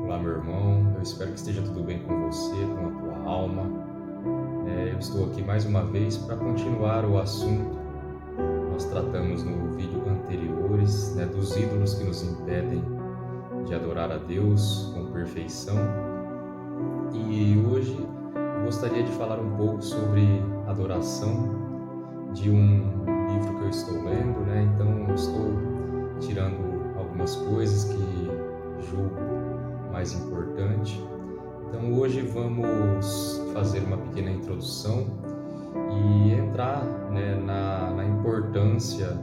Olá, meu irmão. Eu espero que esteja tudo bem com você, com a tua alma. Eu estou aqui mais uma vez para continuar o assunto que nós tratamos no vídeo anteriores, dos ídolos que nos impedem de adorar a Deus com perfeição. E hoje eu gostaria de falar um pouco sobre adoração de um livro que eu estou lendo, Então eu estou tirando algumas coisas que julgo mais importante. Então hoje vamos fazer uma pequena introdução e entrar na importância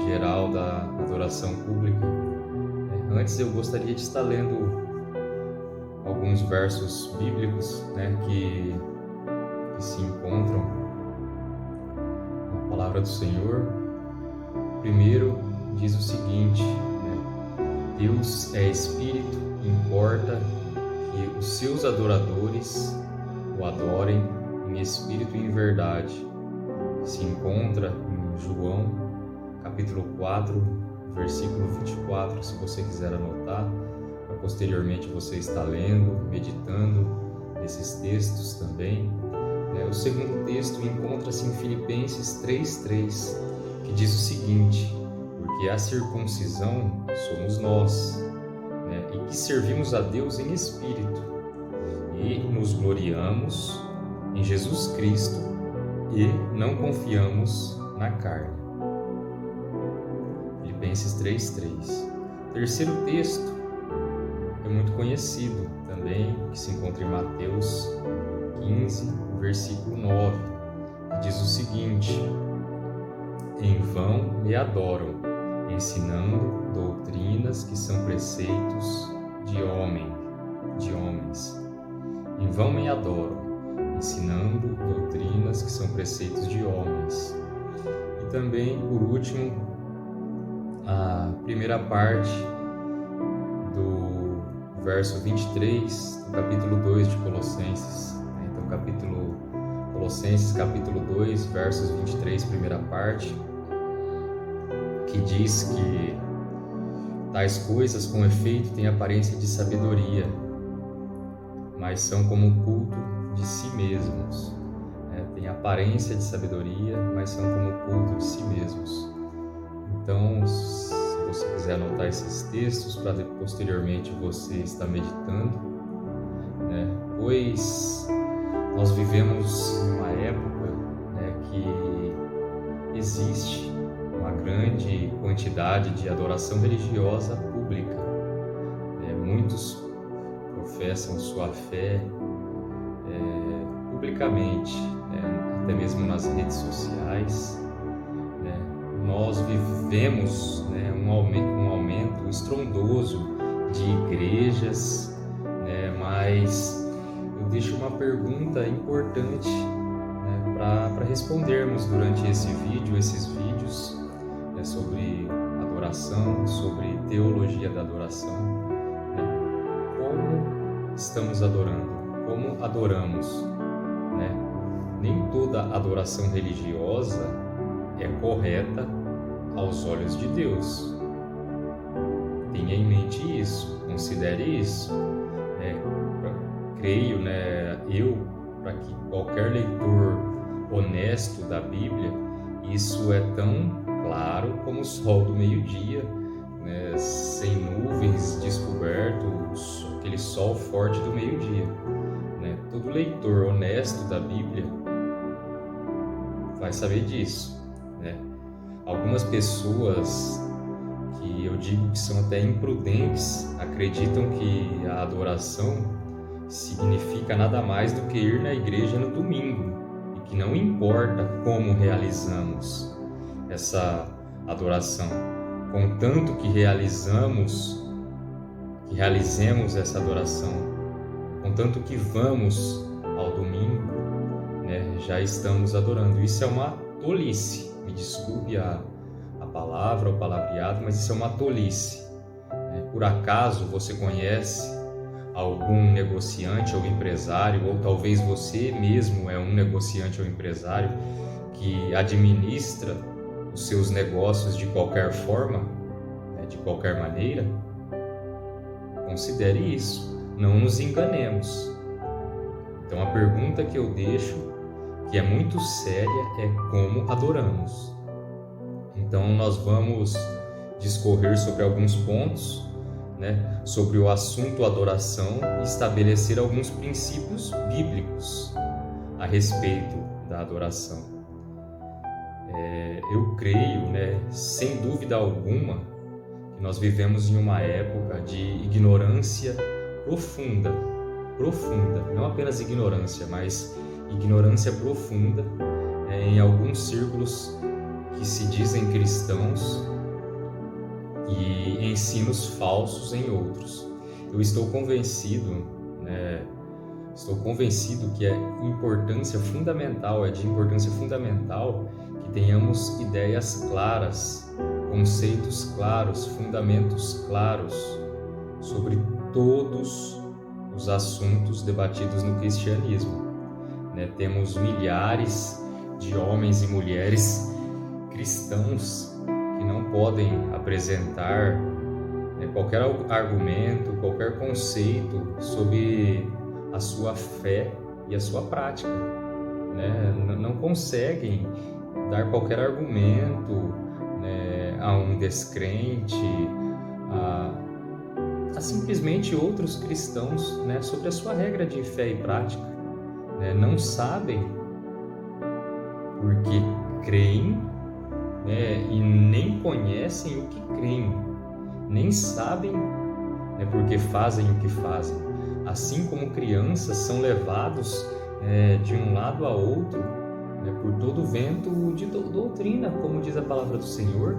geral da adoração pública. Antes eu gostaria de estar lendo alguns versos bíblicos que se encontram na palavra do Senhor. Primeiro diz o seguinte: Deus é Espírito, importa que os seus adoradores o adorem em espírito e em verdade. Se encontra em João, capítulo 4, versículo 24, se você quiser anotar, para posteriormente você estar lendo, meditando nesses textos também. O segundo texto encontra-se em Filipenses 3:3, que diz o seguinte: porque a circuncisão somos nós, e que servimos a Deus em espírito, e nos gloriamos em Jesus Cristo e não confiamos na carne. Filipenses 3:3. Terceiro texto é muito conhecido também, que se encontra em Mateus 15, versículo 9, que diz o seguinte: em vão me adoram, ensinando doutrinas que são preceitos de homens. Em vão me adoram, ensinando doutrinas que são preceitos de homens. E também, por último, a primeira parte do verso 23 do capítulo 2 de Colossenses. Então, Colossenses capítulo 2, versos 23, primeira parte, que diz que tais coisas com efeito têm aparência de sabedoria, mas são como o culto de si mesmos. Tem aparência de sabedoria, mas são como o culto de si mesmos. Então, se você quiser anotar esses textos para posteriormente você estar meditando, pois nós vivemos uma época que existe uma grande quantidade de adoração religiosa pública. Muitos professam sua fé publicamente, até mesmo nas redes sociais. Nós vivemos um aumento estrondoso de igrejas, mas eu deixo uma pergunta importante para respondermos durante esses vídeos sobre adoração, sobre teologia da adoração. Como estamos adorando? Como adoramos? Nem toda adoração religiosa é correta aos olhos de Deus. Tenha em mente isso, considere isso. Creio, para que qualquer leitor honesto da Bíblia, isso é tão claro como o sol do meio-dia, sem nuvens, descoberto, aquele sol forte do meio-dia. Todo leitor honesto da Bíblia vai saber disso. Algumas pessoas que eu digo que são até imprudentes acreditam que a adoração significa nada mais do que ir na igreja no domingo e que não importa como realizamos essa adoração, contanto que realizemos essa adoração, contanto que vamos ao domingo, já estamos adorando. Isso é uma tolice. Me desculpe a palavra, o palavreado, mas isso é uma tolice. Por acaso você conhece algum negociante ou empresário, ou talvez você mesmo é um negociante ou empresário que administra os seus negócios de qualquer forma, de qualquer maneira? Considere isso, não nos enganemos. Então a pergunta que eu deixo, que é muito séria, é como adoramos. Então nós vamos discorrer sobre alguns pontos, sobre o assunto adoração e estabelecer alguns princípios bíblicos a respeito da adoração. Eu creio, sem dúvida alguma, que nós vivemos em uma época de ignorância profunda, não apenas ignorância, mas ignorância profunda em alguns círculos que se dizem cristãos e ensinos falsos em outros. Eu estou convencido que é de importância fundamental que tenhamos ideias claras, conceitos claros, fundamentos claros sobre todos os assuntos debatidos no cristianismo. Temos milhares de homens e mulheres cristãos que não podem apresentar qualquer argumento, qualquer conceito sobre a sua fé e a sua prática. Não conseguem dar qualquer argumento a um descrente, a simplesmente outros cristãos sobre a sua regra de fé e prática. Não sabem porque creem e nem conhecem o que creem, nem sabem porque fazem o que fazem. Assim como crianças são levados de um lado a outro por todo vento de doutrina, como diz a palavra do Senhor,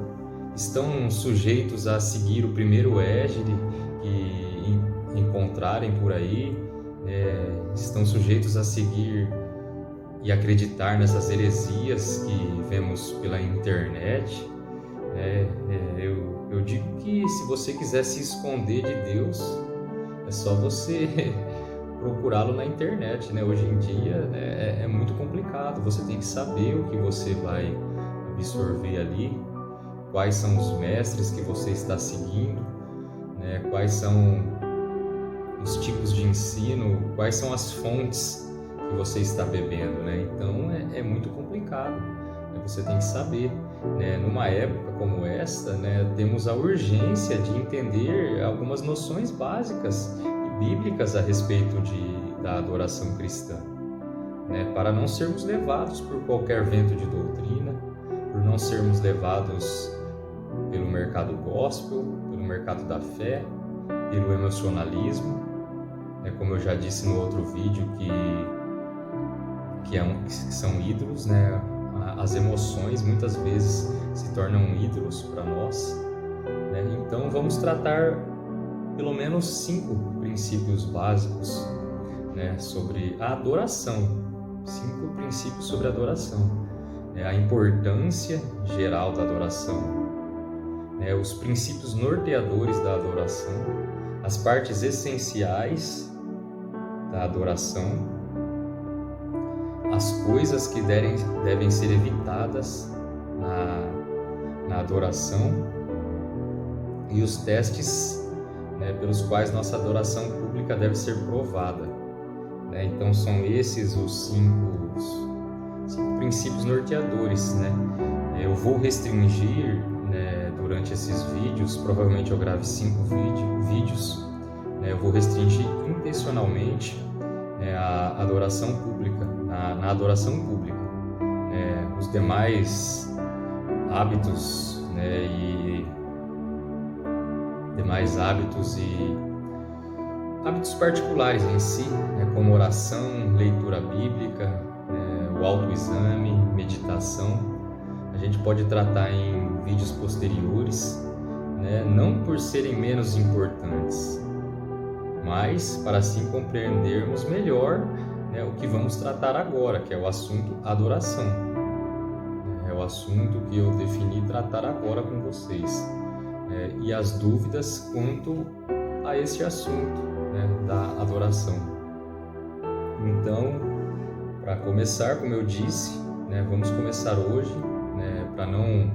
estão sujeitos a seguir o primeiro égide que encontrarem por aí, estão sujeitos a seguir e acreditar nessas heresias que vemos pela internet. Eu digo que se você quiser se esconder de Deus, é só você procurá-lo na internet, Hoje em dia é muito complicado, você tem que saber o que você vai absorver ali, quais são os mestres que você está seguindo, quais são os tipos de ensino, quais são as fontes que você está bebendo, Então é muito complicado, você tem que saber, Numa época como esta, temos a urgência de entender algumas noções básicas e bíblicas a respeito da adoração cristã, para não sermos levados por qualquer vento de doutrina, por não sermos levados pelo mercado gospel, pelo mercado da fé, pelo emocionalismo, como eu já disse no outro vídeo, que são ídolos, As emoções muitas vezes se tornam ídolos para nós, Então vamos tratar pelo menos 5 princípios básicos, sobre a adoração. 5 princípios sobre a adoração. A importância geral da adoração, os princípios norteadores da adoração, as partes essenciais da adoração, as coisas que devem ser evitadas na adoração e os testes pelos quais nossa adoração pública deve ser provada. Então são esses os 5 princípios norteadores. Eu vou restringir durante esses vídeos, provavelmente eu grave 5 vídeos, eu vou restringir intencionalmente a adoração pública, na adoração pública. Os demais hábitos e hábitos particulares em si, como oração, leitura bíblica, o autoexame, meditação, a gente pode tratar em vídeos posteriores, não por serem menos importantes, mas para assim compreendermos melhor o que vamos tratar agora, que é o assunto adoração. É o assunto que eu defini tratar agora com vocês. E as dúvidas quanto a esse assunto, da adoração. Então, para começar, como eu disse, vamos começar hoje, para não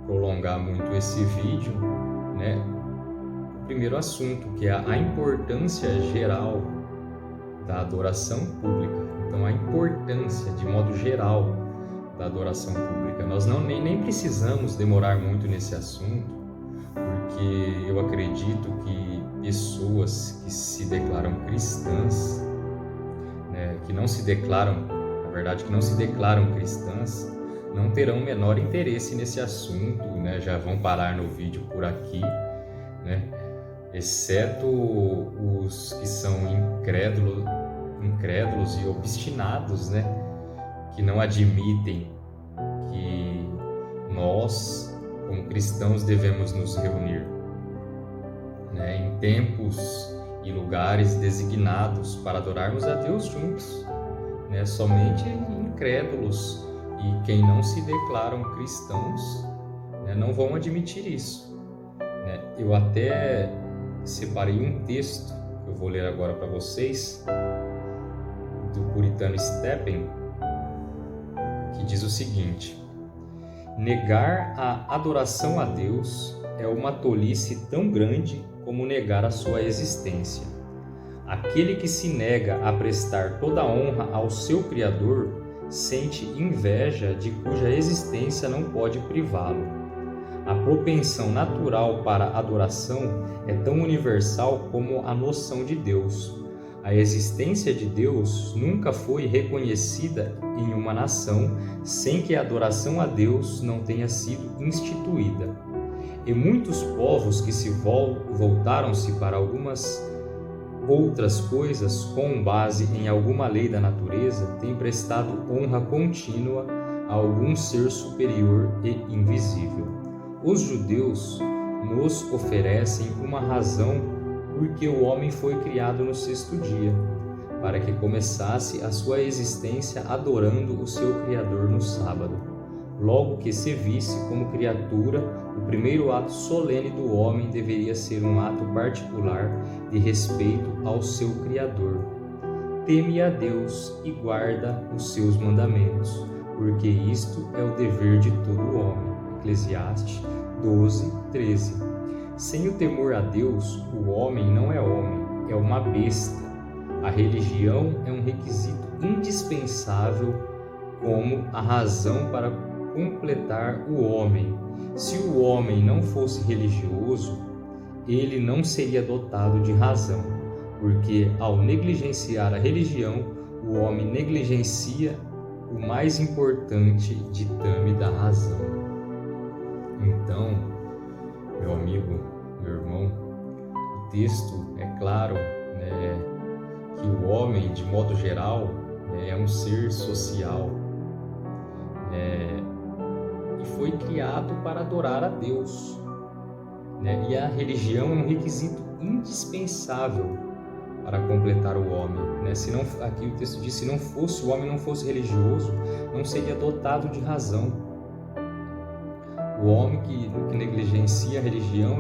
prolongar muito esse vídeo, o primeiro assunto, que é a importância geral da adoração pública. Então, a importância, de modo geral, da adoração pública. Nós nem precisamos demorar muito nesse assunto, porque eu acredito que pessoas que se declaram cristãs, né, que não se declaram cristãs, não terão o menor interesse nesse assunto, né, já vão parar no vídeo por aqui, né, exceto os que são incrédulos e obstinados, né, que não admitem que nós, como cristãos, devemos nos reunir, né, em tempos e lugares designados para adorarmos a Deus juntos, né, somente incrédulos e quem não se declaram cristãos, né, não vão admitir isso, né. Eu até separei um texto que eu vou ler agora para vocês, do puritano Stephen, que diz o seguinte: negar a adoração a Deus é uma tolice tão grande como negar a sua existência. Aquele que se nega a prestar toda a honra ao seu Criador sente inveja de cuja existência não pode privá-lo. A propensão natural para a adoração é tão universal como a noção de Deus. A existência de Deus nunca foi reconhecida em uma nação sem que a adoração a Deus não tenha sido instituída. E muitos povos que se voltaram-se para algumas outras coisas com base em alguma lei da natureza têm prestado honra contínua a algum ser superior e invisível. Os judeus nos oferecem uma razão porque o homem foi criado no sexto dia, para que começasse a sua existência adorando o seu Criador no sábado. Logo que se visse como criatura, o primeiro ato solene do homem deveria ser um ato particular de respeito ao seu Criador. Teme a Deus e guarda os seus mandamentos, porque isto é o dever de todo homem. Eclesiastes 12:13. Sem o temor a Deus, o homem não é homem, é uma besta. A religião é um requisito indispensável como a razão para completar o homem. Se o homem não fosse religioso, ele não seria dotado de razão, porque ao negligenciar a religião, o homem negligencia o mais importante ditame da razão. Então, meu amigo, meu irmão, o texto é claro, né, que o homem, de modo geral, é um ser social, e foi criado para adorar a Deus, né, e a religião é um requisito indispensável para completar o homem, né? Se não, aqui o texto diz, se não fosse o homem não fosse religioso, não seria dotado de razão. O homem que negligencia a religião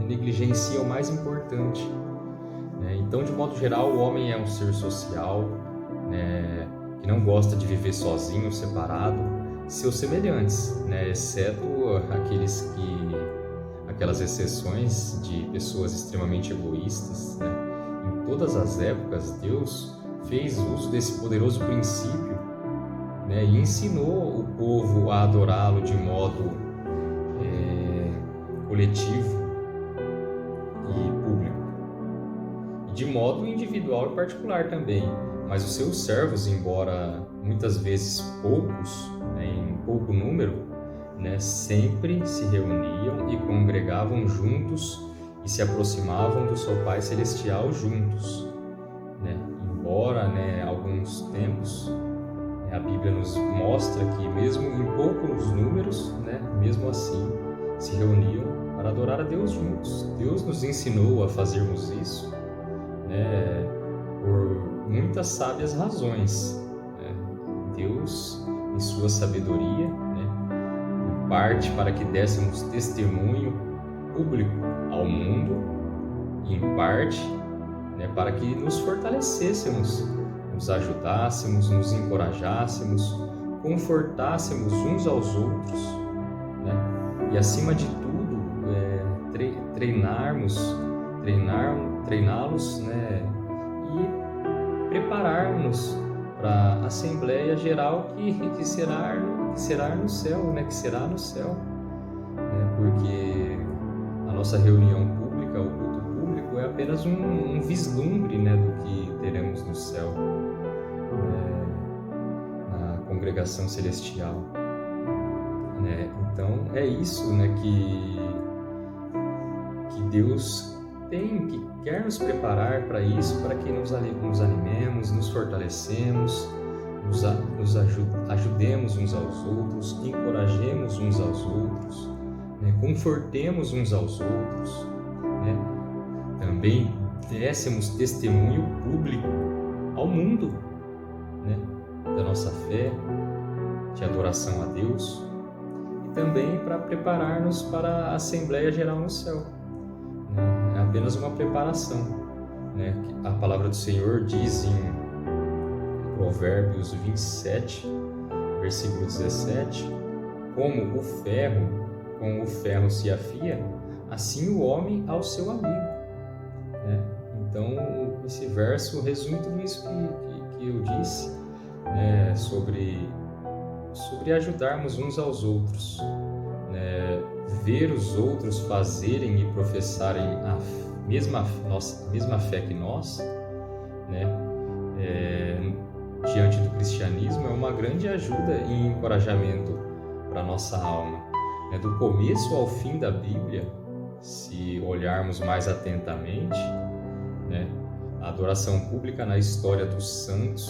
negligencia o mais importante, né? Então, de modo geral, o homem é um ser social, né, que não gosta de viver sozinho, separado, seus semelhantes, né, exceto aquelas exceções de pessoas extremamente egoístas, né? Em todas as épocas, Deus fez uso desse poderoso princípio, né, e ensinou o povo a adorá-lo de modo coletivo e público, e de modo individual e particular também. Mas os seus servos, embora muitas vezes poucos, né, em pouco número, né, sempre se reuniam e congregavam juntos e se aproximavam do seu Pai Celestial juntos, né? Embora, né, alguns tempos, a Bíblia nos mostra que mesmo em poucos números, né, mesmo assim, se reuniam para adorar a Deus juntos. Deus nos ensinou a fazermos isso, né, por muitas sábias razões, né? Deus, em sua sabedoria, né, em parte para que dessemos testemunho público ao mundo, e em parte, né, para que nos fortalecêssemos, nos ajudássemos, nos encorajássemos, confortássemos uns aos outros, né? E acima de tudo, treiná-los, né, e preparar-nos para a Assembleia Geral que será no céu, né, que será no céu, né, porque a nossa reunião pública, o culto público, é apenas um vislumbre, né, do que teremos no céu, né, na congregação celestial, né? Então é isso, né, que Deus que quer nos preparar para isso, para que nos animemos, nos fortalecemos, ajudemos uns aos outros, encorajemos uns aos outros, né? Confortemos uns aos outros, né? Também dessemos testemunho público ao mundo, né, da nossa fé, de adoração a Deus, e também para preparar-nos para a Assembleia Geral no céu. É apenas uma preparação, né? A palavra do Senhor diz em Provérbios 27, versículo 17, como o ferro se afia, assim o homem ao seu amigo, né? Então, esse verso resume tudo isso que eu disse, né, sobre ajudarmos uns aos outros, né? Ver os outros fazerem e professarem a mesma fé que nós, né, diante do cristianismo, é uma grande ajuda e encorajamento para a nossa alma. Do começo ao fim da Bíblia, se olharmos mais atentamente, né, a adoração pública na história dos santos,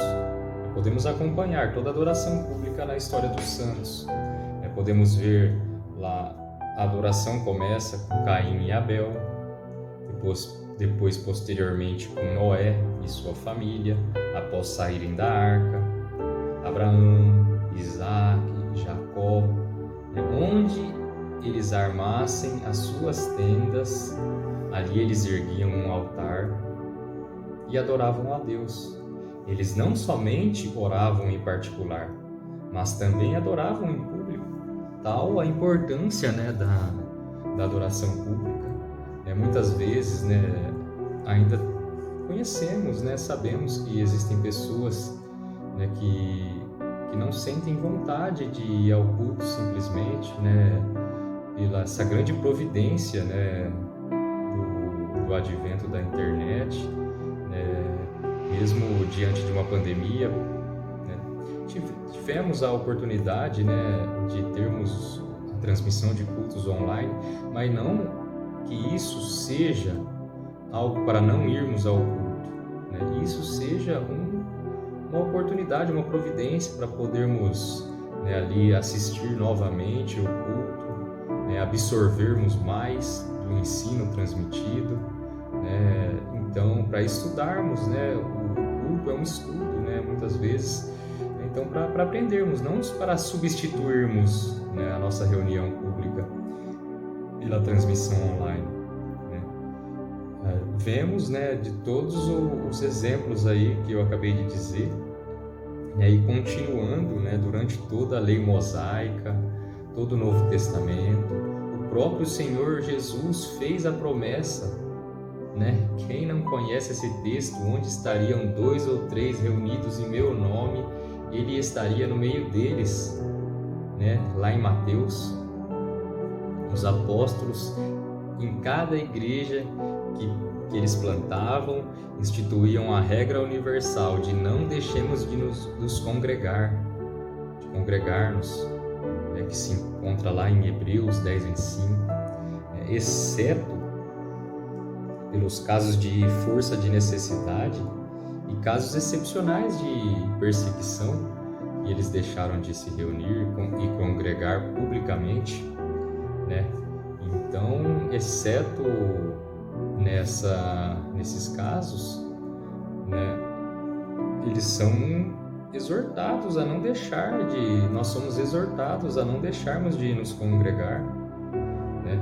podemos acompanhar toda a adoração pública na história dos santos. Podemos ver lá, a adoração começa com Caim e Abel, depois posteriormente com Noé e sua família, após saírem da arca, Abraão, Isaac, Jacó, onde eles armassem as suas tendas, ali eles erguiam um altar e adoravam a Deus. Eles não somente oravam em particular, mas também adoravam em público. Tal a importância, né, da adoração pública. Muitas vezes, né, ainda conhecemos, né, sabemos que existem pessoas, né, que não sentem vontade de ir ao culto simplesmente, né, pela essa grande providência, né, do advento da internet, né, mesmo diante de uma pandemia, né, tivemos a oportunidade, né, de termos a transmissão de cultos online, mas não que isso seja algo para não irmos ao culto, né? Isso seja uma oportunidade, uma providência para podermos, né, ali assistir novamente o culto, né, absorvermos mais do ensino transmitido, né? Então, para estudarmos, né, o culto é um estudo, né, muitas vezes. Então, para aprendermos, não para substituirmos, né, a nossa reunião pública pela transmissão online, né? Vemos, né, de todos os exemplos aí que eu acabei de dizer, e aí continuando, né, durante toda a lei mosaica, todo o Novo Testamento, o próprio Senhor Jesus fez a promessa, né? Quem não conhece esse texto, onde estariam 2 ou 3 reunidos em meu nome, ele estaria no meio deles, né? Lá em Mateus, os apóstolos, em cada igreja que eles plantavam, instituíam a regra universal de não deixemos de nos congregar, de congregar-nos, né, que se encontra lá em Hebreus 10:25, exceto pelos casos de força de necessidade e casos excepcionais de perseguição, e eles deixaram de se reunir e congregar publicamente, né? Então, exceto nesses casos, né, eles são exortados a não nós somos exortados a não deixarmos de nos congregar, né?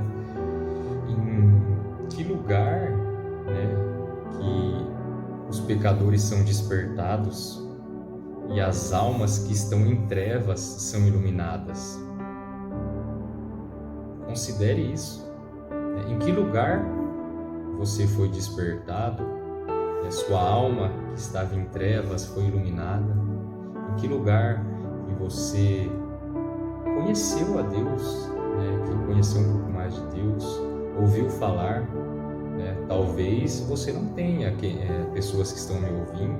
Em que lugar, né, que os pecadores são despertados e as almas que estão em trevas são iluminadas? Considere isso. Em que lugar você foi despertado? A sua alma que estava em trevas foi iluminada? Em que lugar que você conheceu a Deus, que conheceu um pouco mais de Deus, ouviu falar? Talvez você não tenha pessoas que estão me ouvindo,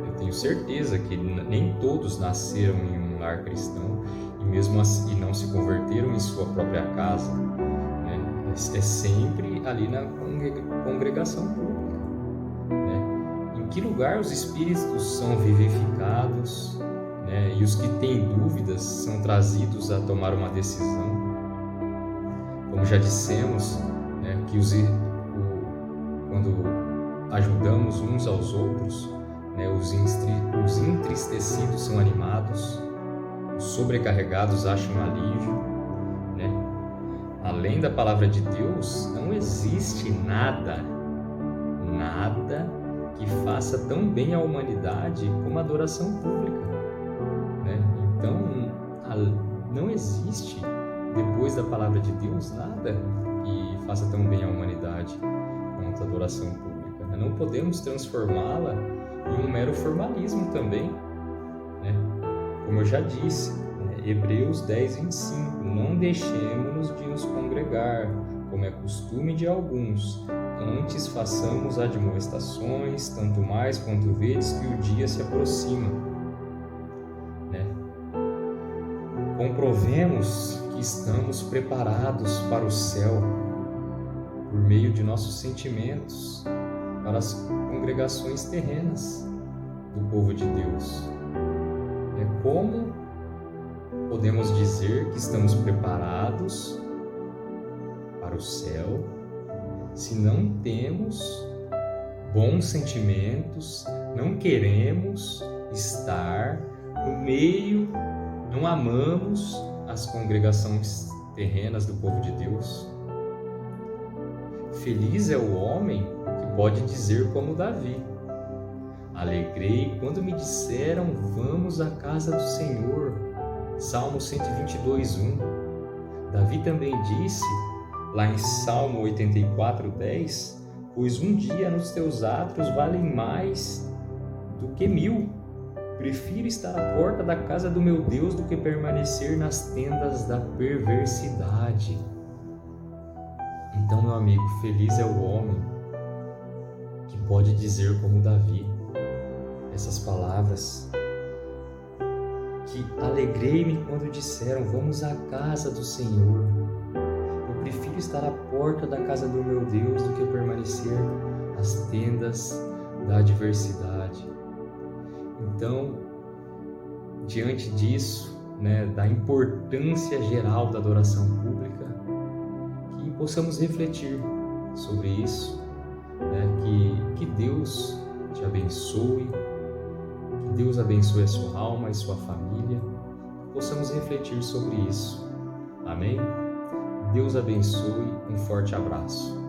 eu tenho certeza que nem todos nasceram em um lar cristão e mesmo assim não se converteram em sua própria casa, é sempre ali na congregação pública, Em que lugar os espíritos são vivificados, e os que têm dúvidas são trazidos a tomar uma decisão? Como já dissemos, que quando ajudamos uns aos outros, os entristecidos são animados, os sobrecarregados acham alívio, Além da palavra de Deus, não existe nada que faça tão bem à humanidade como a adoração pública, Então, não existe, depois da palavra de Deus, nada que faça tão bem à humanidade quanto a adoração pública. Não podemos transformá-la em um mero formalismo também, Como eu já disse, Hebreus 10, 25, não deixemos de nos congregar, como é costume de alguns, antes façamos admoestações, tanto mais quanto vedes que o dia se aproxima. Comprovemos que estamos preparados para o céu por meio de nossos sentimentos para as congregações terrenas do povo de Deus. Como podemos dizer que estamos preparados para o céu se não temos bons sentimentos, não queremos estar no meio, não amamos as congregações terrenas do povo de Deus? Feliz é o homem que pode dizer como Davi: alegrei quando me disseram, vamos à casa do Senhor. Salmo 122, 1. Davi também disse, lá em Salmo 84, 10, pois um dia nos teus átrios valem mais do que 1000. Prefiro estar à porta da casa do meu Deus do que permanecer nas tendas da perversidade. Então, meu amigo, feliz é o homem que pode dizer como Davi essas palavras, que alegrei-me quando disseram, vamos à casa do Senhor. Eu prefiro estar à porta da casa do meu Deus do que permanecer nas tendas da adversidade. Então, diante disso, da importância geral da adoração pública, que possamos refletir sobre isso, que Deus te abençoe, que Deus abençoe a sua alma e sua família, que possamos refletir sobre isso. Amém? Deus abençoe, um forte abraço.